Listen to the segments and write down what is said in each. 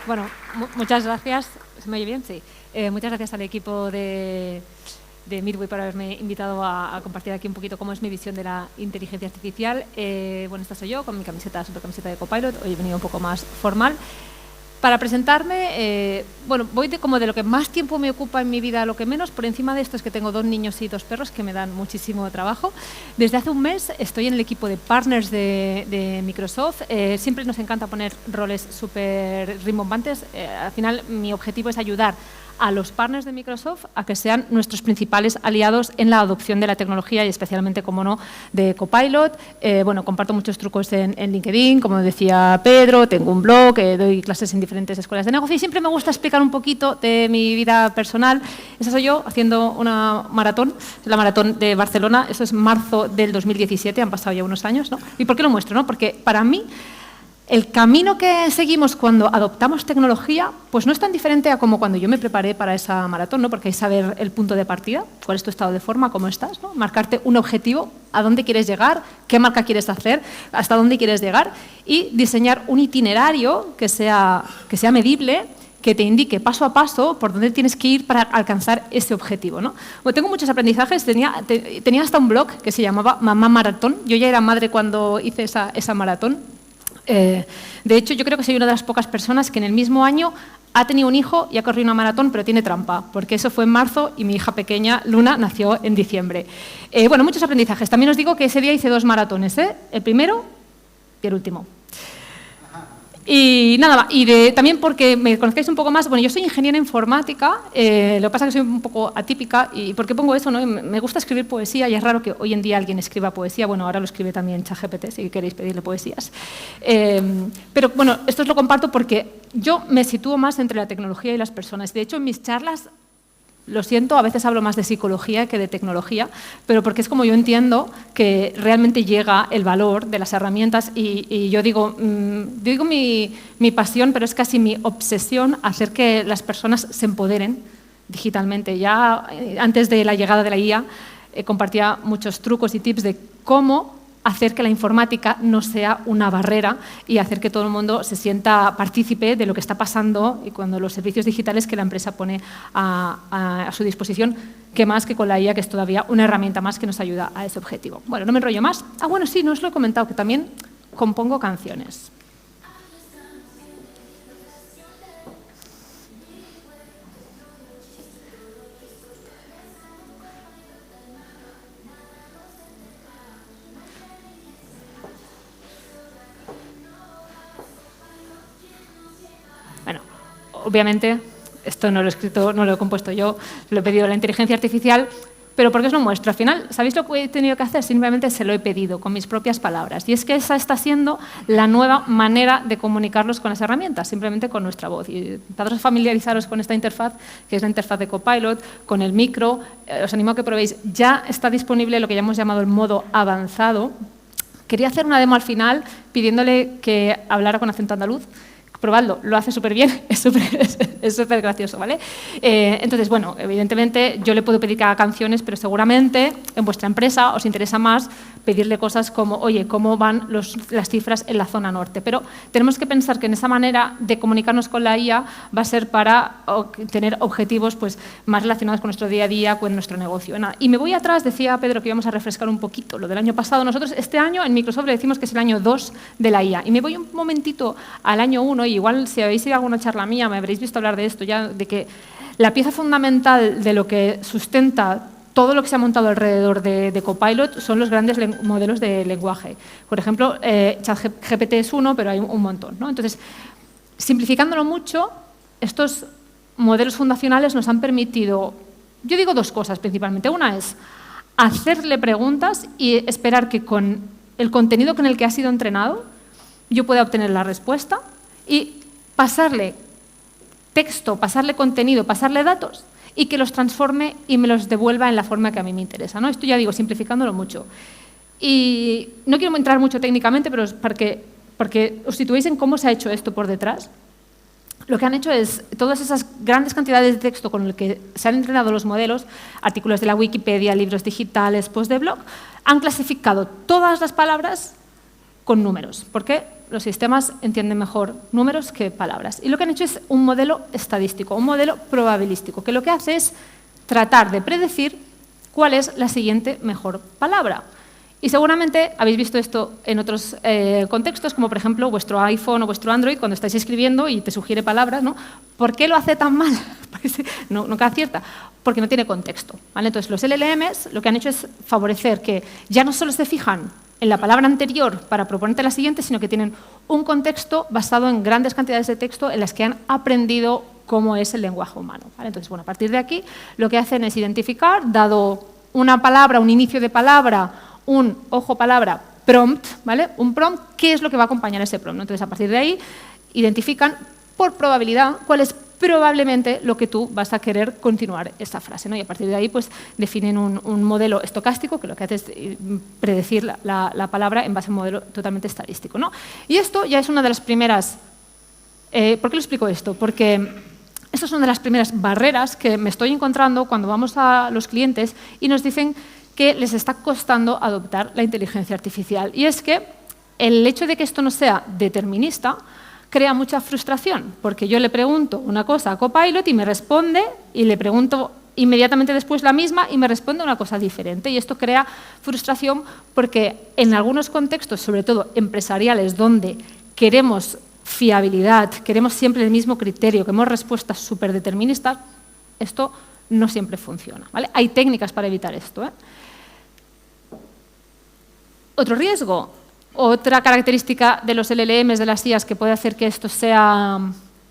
Bueno, muchas gracias. ¿Se me oye bien? Sí. Muchas gracias al equipo de Midway por haberme invitado a compartir aquí un poquito cómo es mi visión de la inteligencia artificial. Bueno, esta soy yo con mi camiseta, super camiseta de Copilot. Hoy he venido un poco más formal. Para presentarme, bueno, voy como de lo que más tiempo me ocupa en mi vida a lo que menos. Por encima de esto es que tengo 2 niños y 2 perros que me dan muchísimo trabajo. Desde hace un mes estoy en el equipo de partners de Microsoft. Siempre nos encanta poner roles súper rimbombantes. Al final mi objetivo es ayudar a los partners de Microsoft a que sean nuestros principales aliados en la adopción de la tecnología y especialmente, como no, de Copilot. Bueno, comparto muchos trucos en LinkedIn, como decía Pedro, tengo un blog, doy clases en diferentes escuelas de negocio y siempre me gusta explicar un poquito de mi vida personal. Esa soy yo haciendo una maratón, la maratón de Barcelona. Eso es marzo del 2017, han pasado ya unos años, ¿no? ¿Y por qué lo muestro, no? Porque para mí el camino que seguimos cuando adoptamos tecnología pues no es tan diferente a como cuando yo me preparé para esa maratón, ¿no? Porque hay que saber el punto de partida, cuál es tu estado de forma, cómo estás, ¿no? Marcarte un objetivo, a dónde quieres llegar, qué marca quieres hacer, hasta dónde quieres llegar y diseñar un itinerario que sea medible, que te indique paso a paso por dónde tienes que ir para alcanzar ese objetivo, ¿no? Bueno, tengo muchos aprendizajes, tenía hasta un blog que se llamaba Mamá Maratón. Yo ya era madre cuando hice esa maratón. De hecho, yo creo que soy una de las pocas personas que en el mismo año ha tenido un hijo y ha corrido una maratón, pero tiene trampa, porque eso fue en marzo y mi hija pequeña, Luna, nació en diciembre. Bueno, muchos aprendizajes. También os digo que ese día hice 2 maratones, el primero y el último. Y nada, también porque me conozcáis un poco más, bueno, yo soy ingeniera informática, lo que pasa es que soy un poco atípica. ¿Y por qué pongo eso, no? Me gusta escribir poesía y es raro que hoy en día alguien escriba poesía. Bueno, ahora lo escribe también ChatGPT, si queréis pedirle poesías. Pero bueno, esto os lo comparto porque yo me sitúo más entre la tecnología y las personas. De hecho, en mis charlas, lo siento, a veces hablo más de psicología que de tecnología, pero porque es como yo entiendo que realmente llega el valor de las herramientas y yo digo mi pasión, pero es casi mi obsesión hacer que las personas se empoderen digitalmente. Ya antes de la llegada de la IA compartía muchos trucos y tips de cómo hacer que la informática no sea una barrera y hacer que todo el mundo se sienta partícipe de lo que está pasando y cuando los servicios digitales que la empresa pone a su disposición, que más que con la IA, que es todavía una herramienta más que nos ayuda a ese objetivo. Bueno, no me enrollo más. Bueno, sí, no os lo he comentado, que también compongo canciones. Obviamente, esto no lo he escrito, no lo he compuesto yo, lo he pedido a la inteligencia artificial, pero ¿por qué os lo muestro? Al final, ¿sabéis lo que he tenido que hacer? Simplemente se lo he pedido con mis propias palabras. Y es que esa está siendo la nueva manera de comunicarlos con las herramientas, simplemente con nuestra voz. Y para familiarizaros con esta interfaz, que es la interfaz de Copilot, con el micro, os animo a que probéis. Ya está disponible lo que ya hemos llamado el modo avanzado. Quería hacer una demo al final pidiéndole que hablara con acento andaluz. Probadlo, lo hace súper bien, es súper gracioso, ¿vale? Entonces, bueno, evidentemente yo le puedo pedir que haga canciones, pero seguramente en vuestra empresa os interesa más pedirle cosas como, oye, ¿cómo van las cifras en la zona norte? Pero tenemos que pensar que en esa manera de comunicarnos con la IA va a ser para tener objetivos pues, más relacionados con nuestro día a día, con nuestro negocio. Y me voy atrás, decía Pedro que íbamos a refrescar un poquito lo del año pasado. Nosotros este año en Microsoft le decimos que es el año 2 de la IA. Y me voy un momentito al año 1, y igual si habéis ido a alguna charla mía me habréis visto hablar de esto ya, de que la pieza fundamental de lo que sustenta todo lo que se ha montado alrededor de Copilot son los grandes modelos de lenguaje. Por ejemplo, ChatGPT es uno, pero hay un montón, ¿no? Entonces, simplificándolo mucho, estos modelos fundacionales nos han permitido, yo digo 2 cosas principalmente. Una es hacerle preguntas y esperar que con el contenido con el que ha sido entrenado yo pueda obtener la respuesta y pasarle texto, pasarle contenido, pasarle datos y que los transforme y me los devuelva en la forma que a mí me interesa, ¿no? Esto ya digo, simplificándolo mucho. Y no quiero entrar mucho técnicamente, pero es porque os situéis en cómo se ha hecho esto por detrás. Lo que han hecho es, todas esas grandes cantidades de texto con el que se han entrenado los modelos, artículos de la Wikipedia, libros digitales, posts de blog, han clasificado todas las palabras con números. ¿Por qué? los sistemas entienden mejor números que palabras. Y lo que han hecho es un modelo estadístico, un modelo probabilístico, que lo que hace es tratar de predecir cuál es la siguiente mejor palabra. Y seguramente habéis visto esto en otros contextos, como por ejemplo vuestro iPhone o vuestro Android, cuando estáis escribiendo y te sugiere palabras, ¿no? ¿Por qué lo hace tan mal? Nunca acierta, porque no tiene contexto, ¿vale? Entonces, los LLMs lo que han hecho es favorecer que ya no solo se fijan en la palabra anterior para proponerte la siguiente, sino que tienen un contexto basado en grandes cantidades de texto en las que han aprendido cómo es el lenguaje humano, ¿vale? Entonces, bueno, a partir de aquí, lo que hacen es identificar, dado una palabra, un inicio de palabra, un, ojo palabra, prompt, ¿vale? Un prompt, ¿qué es lo que va a acompañar ese prompt? Entonces, a partir de ahí, identifican por probabilidad cuál es probablemente lo que tú vas a querer continuar esta frase, ¿no? Y a partir de ahí, pues, definen un modelo estocástico que lo que hace es predecir la palabra en base a un modelo totalmente estadístico, ¿no? Y esto ya es una de las primeras... ¿Por qué lo explico esto? Porque esto es una de las primeras barreras que me estoy encontrando cuando vamos a los clientes y nos dicen que les está costando adoptar la inteligencia artificial. Y es que el hecho de que esto no sea determinista crea mucha frustración, porque yo le pregunto una cosa a Copilot y me responde, y le pregunto inmediatamente después la misma y me responde una cosa diferente. Y esto crea frustración porque en algunos contextos, sobre todo empresariales, donde queremos fiabilidad, queremos siempre el mismo criterio, queremos respuestas súper deterministas, esto no siempre funciona, ¿vale? Hay técnicas para evitar esto, ¿eh? Otro riesgo, otra característica de los LLMs, de las IAs, que puede hacer que esto sea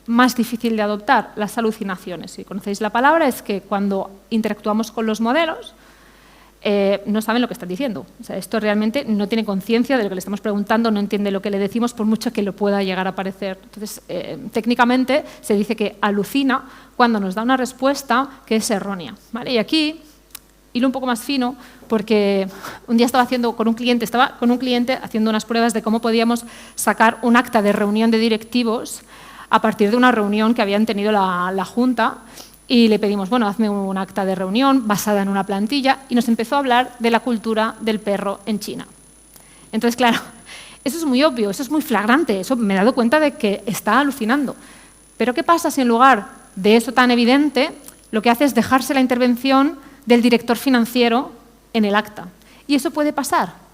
más difícil de adoptar, las alucinaciones. Si conocéis la palabra, es que cuando interactuamos con los modelos, no saben lo que están diciendo. O sea, esto realmente no tiene conciencia de lo que le estamos preguntando, no entiende lo que le decimos, por mucho que lo pueda llegar a parecer. Entonces, técnicamente se dice que alucina cuando nos da una respuesta que es errónea, ¿vale? Y aquí, hilo un poco más fino, porque un día estaba con un cliente haciendo unas pruebas de cómo podíamos sacar un acta de reunión de directivos a partir de una reunión que habían tenido la Junta, y le pedimos, bueno, hazme un acta de reunión basada en una plantilla, y nos empezó a hablar de la cultura del perro en China. Entonces, claro, eso es muy obvio, eso es muy flagrante, eso me he dado cuenta de que está alucinando. Pero ¿qué pasa si en lugar de eso tan evidente, lo que hace es dejarse la intervención del director financiero en el acta? Y eso puede pasar,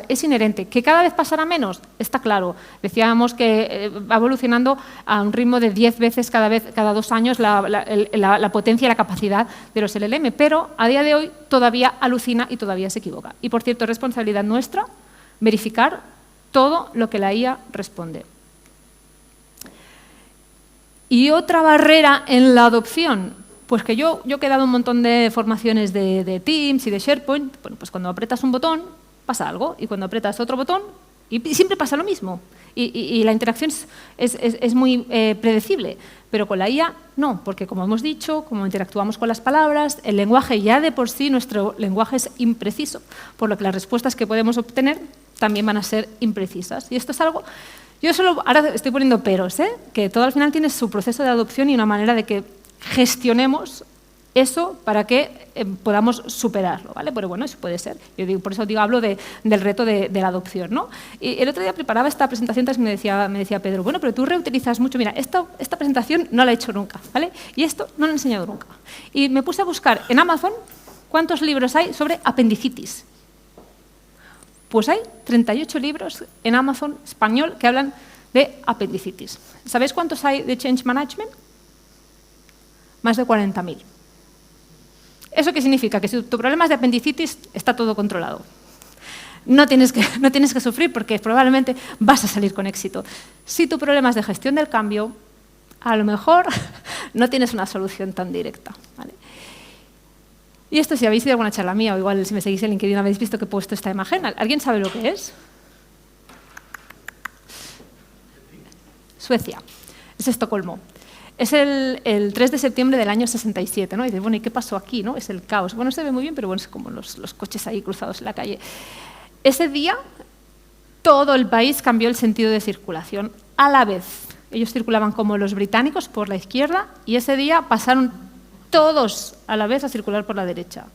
es inherente. ¿Que cada vez pasará menos? Está claro. Decíamos que va evolucionando a un ritmo de 10 veces cada 2 años la potencia y la capacidad de los LLM, pero a día de hoy todavía alucina y todavía se equivoca. Y por cierto, es responsabilidad nuestra verificar todo lo que la IA responde. Y otra barrera en la adopción, pues que yo he dado un montón de formaciones de Teams y de SharePoint. Bueno, pues cuando apretas un botón pasa algo, y cuando apretas otro botón y siempre pasa lo mismo. Y la interacción es muy predecible, pero con la IA no, porque como hemos dicho, como interactuamos con las palabras, el lenguaje ya de por sí, nuestro lenguaje es impreciso, por lo que las respuestas que podemos obtener también van a ser imprecisas. Y esto es algo... Yo ahora estoy poniendo peros, que todo al final tiene su proceso de adopción y una manera de que gestionemos eso para que podamos superarlo, ¿vale? Pero bueno, eso puede ser. Por eso hablo del reto de la adopción, ¿no? Y el otro día preparaba esta presentación, entonces me decía Pedro, bueno, pero tú reutilizas mucho. Mira, esta presentación no la he hecho nunca, ¿vale? Y esto no lo he enseñado nunca. Y me puse a buscar en Amazon cuántos libros hay sobre apendicitis. Pues hay 38 libros en Amazon español que hablan de apendicitis. ¿Sabéis cuántos hay de Change Management? Más de 40.000. ¿Eso qué significa? Que si tu problema es de apendicitis, está todo controlado. No tienes que sufrir porque probablemente vas a salir con éxito. Si tu problema es de gestión del cambio, a lo mejor no tienes una solución tan directa, ¿vale? Y esto, si habéis ido a alguna charla mía, o igual si me seguís en LinkedIn habéis visto que he puesto esta imagen. ¿Alguien sabe lo que es? Suecia. Es Estocolmo. Es el 3 de septiembre del año 67, ¿no? Y dices, bueno, ¿y qué pasó aquí, no? Es el caos. Bueno, se ve muy bien, pero bueno, es como los coches ahí cruzados en la calle. Ese día, todo el país cambió el sentido de circulación a la vez. Ellos circulaban como los británicos por la izquierda y ese día pasaron todos a la vez a circular por la derecha.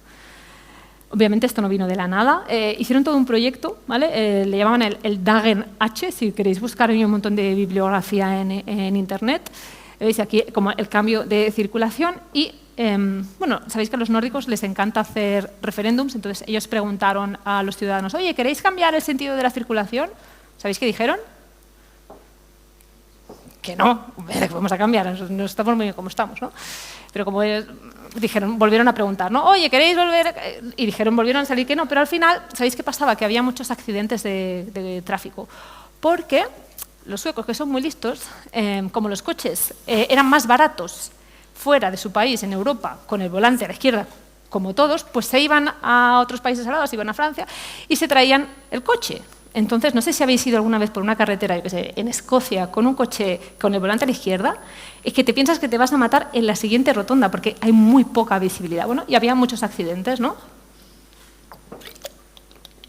Obviamente esto no vino de la nada. Hicieron todo un proyecto, ¿vale? Le llamaban el Dagen H, si queréis buscar, hay un montón de bibliografía en Internet. Veis aquí como el cambio de circulación y, bueno, sabéis que a los nórdicos les encanta hacer referéndums, entonces ellos preguntaron a los ciudadanos, oye, ¿queréis cambiar el sentido de la circulación? ¿Sabéis qué dijeron? Que no, vamos a cambiar, no estamos muy bien como estamos, ¿no? Pero como dijeron, volvieron a preguntar, ¿no? Oye, ¿queréis volver? Y dijeron, volvieron a salir que no, pero al final, ¿sabéis qué pasaba? Que había muchos accidentes de tráfico, porque los suecos, que son muy listos, como los coches eran más baratos fuera de su país, en Europa, con el volante a la izquierda, como todos, pues se iban a otros países al lado, se iban a Francia y se traían el coche. Entonces, no sé si habéis ido alguna vez por una carretera, yo qué sé, en Escocia, con un coche con el volante a la izquierda, es que te piensas que te vas a matar en la siguiente rotonda, porque hay muy poca visibilidad. Bueno, y había muchos accidentes, ¿no?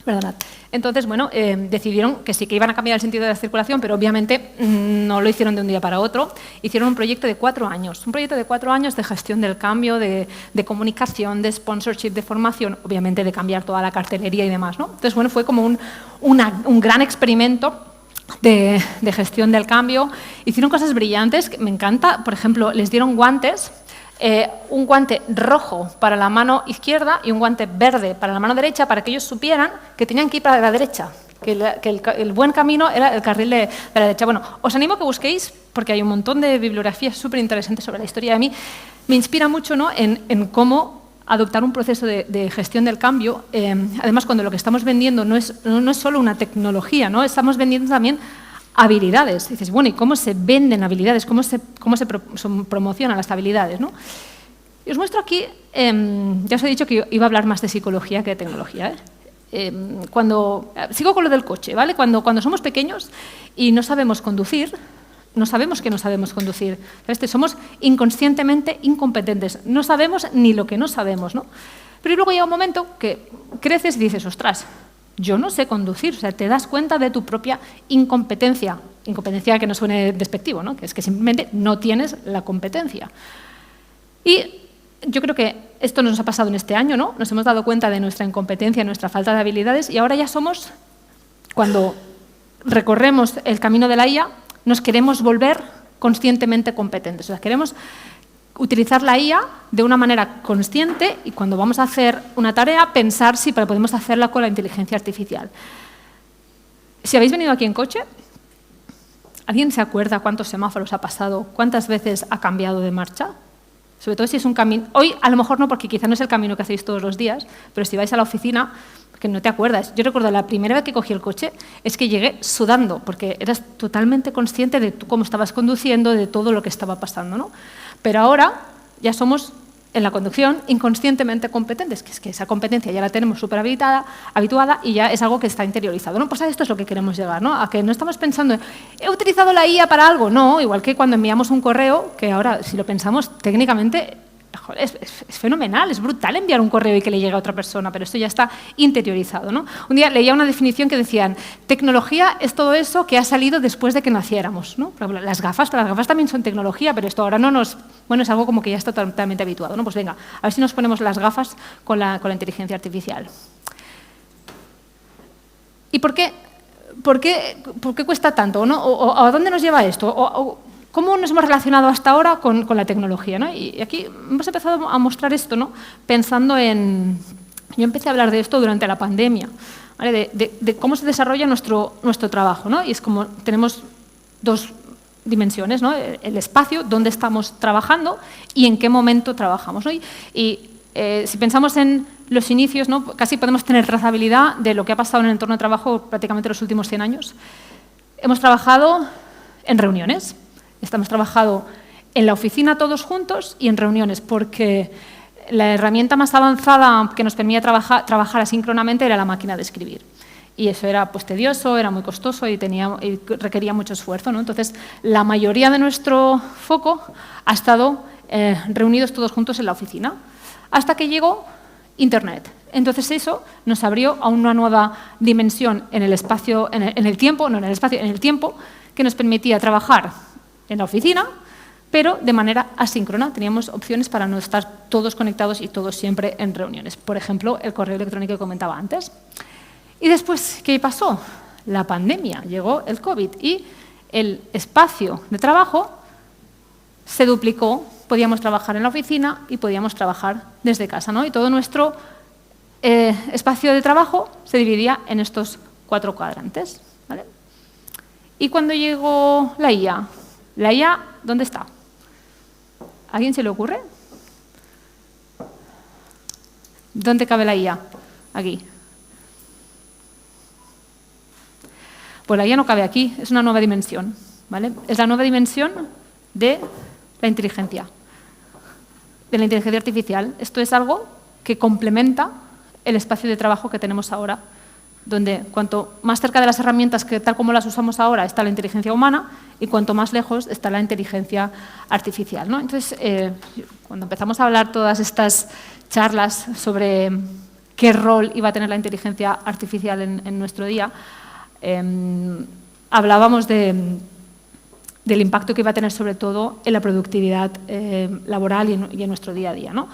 Perdonad. Entonces, bueno, decidieron que sí que iban a cambiar el sentido de la circulación, pero obviamente no lo hicieron de un día para otro. Hicieron un proyecto de 4 años, un proyecto de 4 años de gestión del cambio, de comunicación, de sponsorship, de formación, obviamente de cambiar toda la cartelería y demás, ¿no? Entonces, bueno, fue como un gran experimento de gestión del cambio. Hicieron cosas brillantes, que me encanta. Por ejemplo, les dieron guantes. Un guante rojo para la mano izquierda y un guante verde para la mano derecha, para que ellos supieran que tenían que ir para la derecha, que el buen camino era el carril de la derecha. Bueno, os animo a que busquéis, porque hay un montón de bibliografía súper interesante sobre la historia. A mí me inspira mucho, ¿no?, en cómo adoptar un proceso de gestión del cambio. Además, cuando lo que estamos vendiendo no es solo una tecnología, ¿no?, estamos vendiendo también habilidades. Y dices, bueno, ¿y cómo se venden habilidades? ¿Cómo se promocionan las habilidades, ¿no? Y os muestro aquí, ya os he dicho que iba a hablar más de psicología que de tecnología, sigo con lo del coche, ¿vale? Cuando somos pequeños y no sabemos conducir, no sabemos que no sabemos conducir. Somos inconscientemente incompetentes, no sabemos ni lo que no sabemos, ¿no? Pero luego llega un momento que creces y dices, ostras, yo no sé conducir, o sea, te das cuenta de tu propia incompetencia. Incompetencia que no suene despectivo, ¿no?, que es que simplemente no tienes la competencia. Y yo creo que esto nos ha pasado en este año, ¿no? Nos hemos dado cuenta de nuestra incompetencia, nuestra falta de habilidades, y ahora ya somos, cuando recorremos el camino de la IA, nos queremos volver conscientemente competentes. O sea, queremos utilizar la IA de una manera consciente y cuando vamos a hacer una tarea, pensar si podemos hacerla con la inteligencia artificial. Si habéis venido aquí en coche, ¿alguien se acuerda cuántos semáforos ha pasado? ¿Cuántas veces ha cambiado de marcha? Sobre todo si es un camino... Hoy a lo mejor no, porque quizá no es el camino que hacéis todos los días, pero si vais a la oficina, que no te acuerdas. Yo recuerdo la primera vez que cogí el coche, es que llegué sudando, porque eras totalmente consciente de cómo estabas conduciendo, de todo lo que estaba pasando, ¿no? Pero ahora ya somos, en la conducción, inconscientemente competentes, que es que esa competencia ya la tenemos súper habituada y ya es algo que está interiorizado, ¿no? Pues a esto es lo que queremos llegar, ¿no? A que no estamos pensando, ¿he utilizado la IA para algo? No, igual que cuando enviamos un correo, que ahora, si lo pensamos técnicamente, joder, es fenomenal, es brutal enviar un correo y que le llegue a otra persona, pero esto ya está interiorizado, ¿no? Un día leía una definición que decían, tecnología es todo eso que ha salido después de que naciéramos, ¿no? Por ejemplo, las gafas también son tecnología, pero esto ahora bueno, es algo como que ya está totalmente habituado, ¿no? Pues venga, a ver si nos ponemos las gafas con la inteligencia artificial. ¿Y por qué cuesta tanto, ¿no? ¿O a dónde nos lleva esto? ¿Cómo nos hemos relacionado hasta ahora con la tecnología, ¿no? Y aquí hemos empezado a mostrar esto, ¿no? Pensando en... Yo empecé a hablar de esto durante la pandemia, ¿vale? de cómo se desarrolla nuestro trabajo, ¿no? Y es como tenemos 2 dimensiones, ¿no? El espacio, dónde estamos trabajando y en qué momento trabajamos, ¿no? Y si pensamos en los inicios, ¿no?, casi podemos tener trazabilidad de lo que ha pasado en el entorno de trabajo prácticamente los últimos 100 años. Hemos trabajado en reuniones. Hemos trabajado en la oficina todos juntos y en reuniones, porque la herramienta más avanzada que nos permitía trabajar asíncronamente era la máquina de escribir. Y eso era pues, tedioso, era muy costoso y requería mucho esfuerzo, ¿no? Entonces, la mayoría de nuestro foco ha estado reunidos todos juntos en la oficina, hasta que llegó Internet. Entonces, eso nos abrió a una nueva dimensión en el espacio, en el tiempo, no en el espacio, en el tiempo, que nos permitía trabajar en la oficina, pero de manera asíncrona. Teníamos opciones para no estar todos conectados y todos siempre en reuniones. Por ejemplo, el correo electrónico que comentaba antes. Y después, ¿qué pasó? La pandemia, llegó el COVID y el espacio de trabajo se duplicó. Podíamos trabajar en la oficina y podíamos trabajar desde casa, ¿no? Y todo nuestro espacio de trabajo se dividía en estos 4 cuadrantes, ¿vale? Y cuando llegó la IA, ¿dónde está? ¿A alguien se le ocurre? ¿Dónde cabe la IA? Aquí. Pues la IA no cabe aquí, es una nueva dimensión, ¿vale? Es la nueva dimensión de la inteligencia artificial. Esto es algo que complementa el espacio de trabajo que tenemos ahora, donde cuanto más cerca de las herramientas que tal como las usamos ahora está la inteligencia humana y cuanto más lejos está la inteligencia artificial, ¿no? Entonces, cuando empezamos a hablar todas estas charlas sobre qué rol iba a tener la inteligencia artificial en nuestro día, hablábamos del impacto que iba a tener sobre todo en la productividad laboral y en nuestro día a día, ¿no?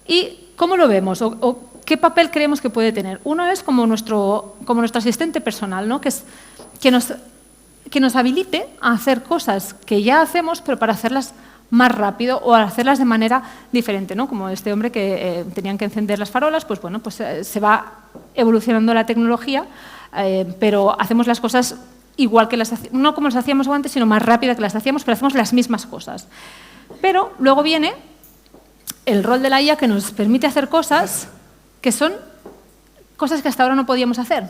¿Y cómo lo vemos? ¿O qué papel creemos que puede tener? Uno es como nuestro asistente personal, ¿no? que nos habilite a hacer cosas que ya hacemos, pero para hacerlas más rápido o hacerlas de manera diferente, ¿no? Como este hombre que tenían que encender las farolas, pues bueno, pues se va evolucionando la tecnología, pero hacemos las cosas igual que no como las hacíamos antes, sino más rápida que las hacíamos, pero hacemos las mismas cosas. Pero luego viene el rol de la IA que nos permite hacer cosas que son cosas que hasta ahora no podíamos hacer,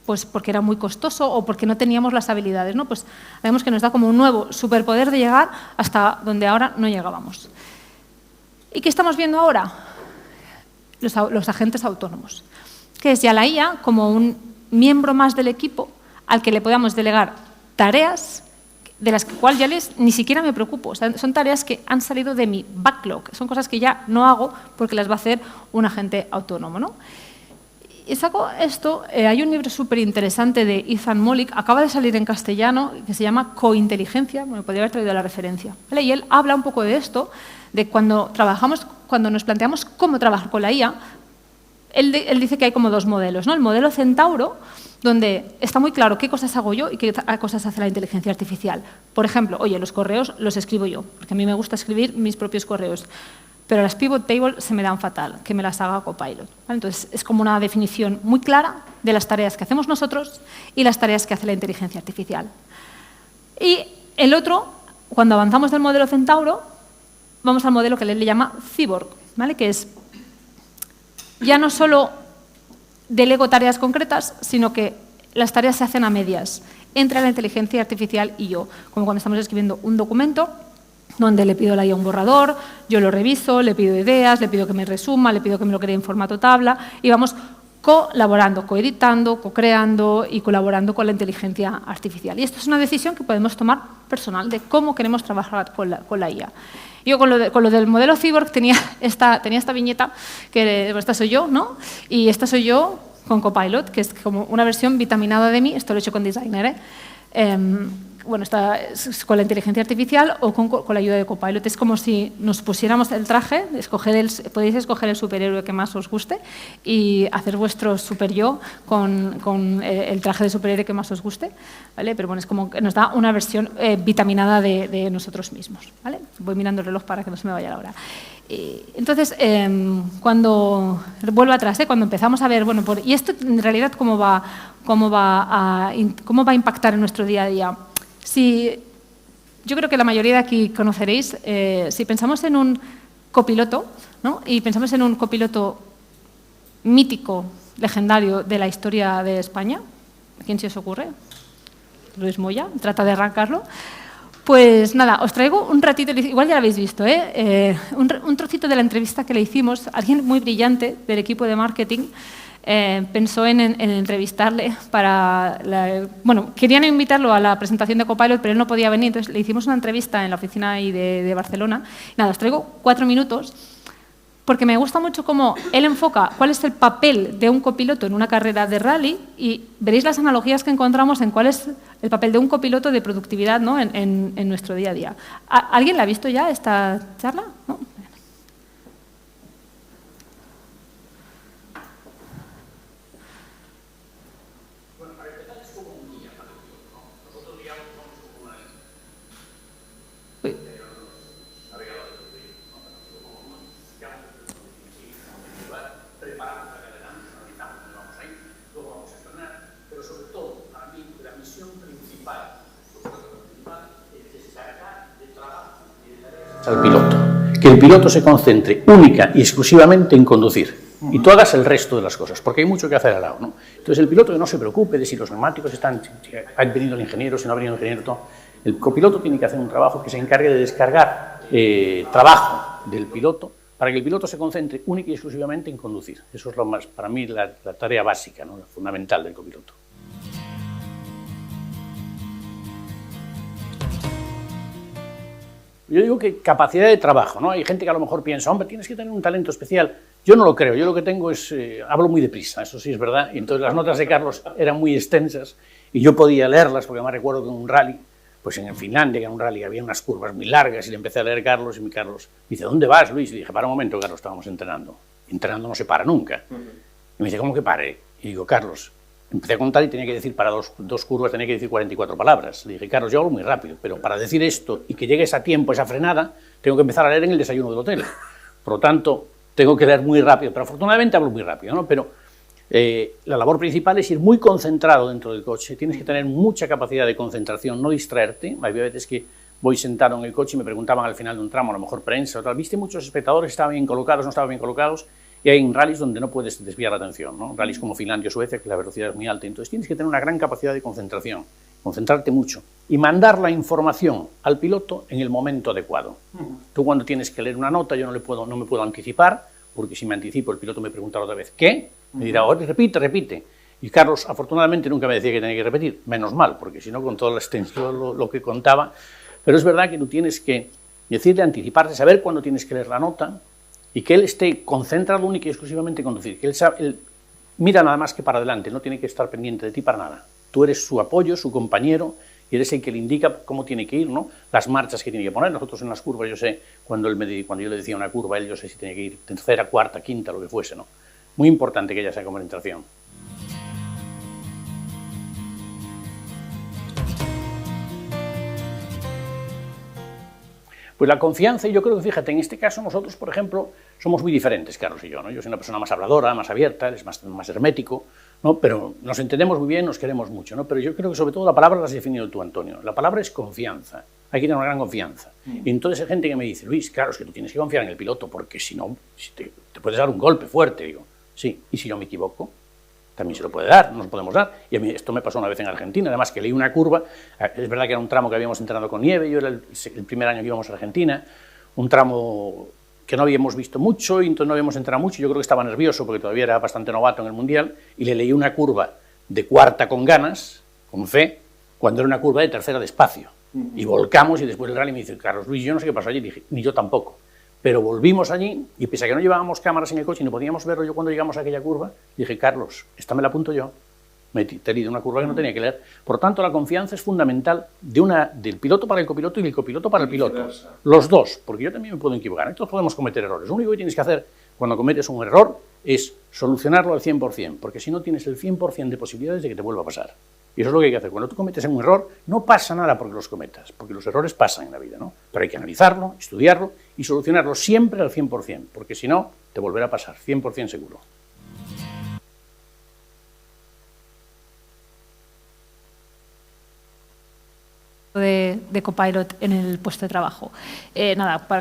pues porque era muy costoso o porque no teníamos las habilidades, ¿no? Pues vemos que nos da como un nuevo superpoder de llegar hasta donde ahora no llegábamos. ¿Y qué estamos viendo ahora? Los agentes autónomos, que es ya la IA como un miembro más del equipo al que le podamos delegar tareas de las cuales ni siquiera me preocupo. O sea, son tareas que han salido de mi backlog, son cosas que ya no hago porque las va a hacer un agente autónomo, ¿no? Y saco esto, hay un libro súper interesante de Ethan Mollick, acaba de salir en castellano, que se llama Cointeligencia, bueno, podría haber traído la referencia, ¿vale? Y él habla un poco de esto, de cuando nos planteamos cómo trabajar con la IA, él dice que hay como 2 modelos, ¿no? El modelo Centauro, donde está muy claro qué cosas hago yo y qué cosas hace la inteligencia artificial. Por ejemplo, oye, los correos los escribo yo, porque a mí me gusta escribir mis propios correos, pero las pivot tables se me dan fatal, que me las haga Copilot, ¿vale? Entonces, es como una definición muy clara de las tareas que hacemos nosotros y las tareas que hace la inteligencia artificial. Y el otro, cuando avanzamos del modelo Centauro, vamos al modelo que él le llama Cyborg, ¿vale? Que es ya no solo delego tareas concretas, sino que las tareas se hacen a medias entre la inteligencia artificial y yo, como cuando estamos escribiendo un documento donde le pido a la IA un borrador, yo lo reviso, le pido ideas, le pido que me resuma, le pido que me lo cree en formato tabla y vamos colaborando, coeditando, co-creando y colaborando con la inteligencia artificial. Y esto es una decisión que podemos tomar personal de cómo queremos trabajar con la IA. Yo con lo del modelo Cyborg tenía esta viñeta, que esta soy yo, ¿no? Y esta soy yo con Copilot, que es como una versión vitaminada de mí, esto lo he hecho con Designer, bueno, está con la inteligencia artificial o con la ayuda de Copilot. Es como si nos pusiéramos el traje, podéis escoger el superhéroe que más os guste y hacer vuestro super yo con el traje de superhéroe que más os guste, ¿vale? Pero bueno, es como que nos da una versión vitaminada de nosotros mismos, ¿vale? Voy mirando el reloj para que no se me vaya la hora. Entonces, cuando vuelvo atrás, cuando empezamos a ver, bueno, ¿y esto en realidad cómo va a impactar en nuestro día a día? Yo creo que la mayoría de aquí conoceréis, si pensamos en un copiloto, ¿no? Y pensamos en un copiloto mítico, legendario de la historia de España, ¿a quién se os ocurre? Luis Moya, trata de arrancarlo. Pues nada, os traigo un ratito, igual ya lo habéis visto, un trocito de la entrevista que le hicimos, alguien muy brillante del equipo de marketing, pensó en entrevistarle para... bueno, querían invitarlo a la presentación de Copilot, pero él no podía venir, entonces le hicimos una entrevista en la oficina ahí de Barcelona. Nada, os traigo 4 minutos porque me gusta mucho cómo él enfoca cuál es el papel de un copiloto en una carrera de rally y veréis las analogías que encontramos en cuál es el papel de un copiloto de productividad, ¿no? en nuestro día a día. ¿Alguien la ha visto ya esta charla? ¿No? Al piloto, que el piloto se concentre única y exclusivamente en conducir y tú hagas el resto de las cosas, porque hay mucho que hacer al lado, ¿no? Entonces el piloto que no se preocupe de si los neumáticos están, si ha venido el ingeniero, si no ha venido el ingeniero, todo. El copiloto tiene que hacer un trabajo que se encargue de descargar trabajo del piloto para que el piloto se concentre única y exclusivamente en conducir. Eso es lo más, para mí, la tarea básica, ¿no? La fundamental del copiloto. Yo digo que capacidad de trabajo, ¿no? Hay gente que a lo mejor piensa, hombre, tienes que tener un talento especial. Yo no lo creo, yo lo que tengo es, hablo muy deprisa, eso sí es verdad, y entonces las notas de Carlos eran muy extensas y yo podía leerlas, porque además recuerdo que en un rally, pues en Finlandia, que en un rally había unas curvas muy largas y le empecé a leer Carlos y mi Carlos me dice, ¿dónde vas, Luis? Y dije, para un momento, Carlos, estábamos entrenando. Entrenando no se para nunca. Y me dice, ¿cómo que pare? Y digo, Carlos, empecé a contar y tenía que decir, para dos curvas tenía que decir 44 palabras. Le dije, Carlos, yo hablo muy rápido, pero para decir esto y que llegues a tiempo esa frenada, tengo que empezar a leer en el desayuno del hotel. Por lo tanto, tengo que leer muy rápido, pero afortunadamente hablo muy rápido, ¿no? Pero la labor principal es ir muy concentrado dentro del coche. Tienes que tener mucha capacidad de concentración, no distraerte. Hay veces que voy sentado en el coche y me preguntaban al final de un tramo, a lo mejor prensa o tal, ¿viste muchos espectadores? ¿Estaban bien colocados? ¿No estaban bien colocados? Y hay rallies donde no puedes desviar la atención, ¿no? Rallies como Finlandia o Suecia, que la velocidad es muy alta. Entonces tienes que tener una gran capacidad de concentración, concentrarte mucho y mandar la información al piloto en el momento adecuado. Tú cuando tienes que leer una nota, yo no me puedo anticipar, porque si me anticipo el piloto me preguntará otra vez, ¿qué? Me dirá, oye, repite. Y Carlos, afortunadamente, nunca me decía que tenía que repetir, menos mal, porque si no, con toda la extensión lo que contaba. Pero es verdad que tú tienes que decirle, anticiparte, saber cuándo tienes que leer la nota, y que él esté concentrado única y exclusivamente en conducir, que él mira nada más que para adelante, no tiene que estar pendiente de ti para nada. Tú eres su apoyo, su compañero, y eres el que le indica cómo tiene que ir, ¿no? Las marchas que tiene que poner. Nosotros en las curvas, yo sé, cuando yo le decía una curva, yo sé si tenía que ir tercera, cuarta, quinta, lo que fuese, ¿no? Muy importante que haya esa concentración. Pues la confianza, y yo creo que, fíjate, en este caso nosotros, por ejemplo, somos muy diferentes, Carlos y yo, ¿no? Yo soy una persona más habladora, más abierta, él es más hermético, ¿no? Pero nos entendemos muy bien, nos queremos mucho, ¿no? Pero yo creo que sobre todo la palabra la has definido tú, Antonio. La palabra es confianza. Hay que tener una gran confianza. Y entonces hay gente que me dice, Luis, claro, es que tú tienes que confiar en el piloto, porque si no, te puedes dar un golpe fuerte. Digo, sí, ¿y si yo me equivoco? También se lo puede dar, nos podemos dar. Y a mí esto me pasó una vez en Argentina, además que leí una curva, es verdad que era un tramo que habíamos entrenado con nieve, yo era el primer año que íbamos a Argentina, un tramo que no habíamos visto mucho, y entonces no habíamos entrenado mucho, yo creo que estaba nervioso porque todavía era bastante novato en el Mundial, y le leí una curva de cuarta con ganas, con fe, cuando era una curva de tercera despacio. Y volcamos y después del rally me dice, Carlos Luis, yo no sé qué pasó allí, dije, ni yo tampoco. Pero volvimos allí y pese a que no llevábamos cámaras en el coche y no podíamos verlo, yo cuando llegamos a aquella curva dije, Carlos, esta me la apunto yo, te he leído una curva que no tenía que leer. Por tanto, la confianza es fundamental del piloto para el copiloto y del copiloto para el piloto. Los dos, porque yo también me puedo equivocar, todos podemos cometer errores. Lo único que tienes que hacer cuando cometes un error es solucionarlo al 100%, porque si no tienes el 100% de posibilidades de que te vuelva a pasar. Y eso es lo que hay que hacer. Cuando tú cometes un error, no pasa nada porque los cometas, porque los errores pasan en la vida, ¿no? Pero hay que analizarlo, estudiarlo y solucionarlo siempre al 100%, porque si no, te volverá a pasar, 100% seguro. De copilot en el puesto de trabajo.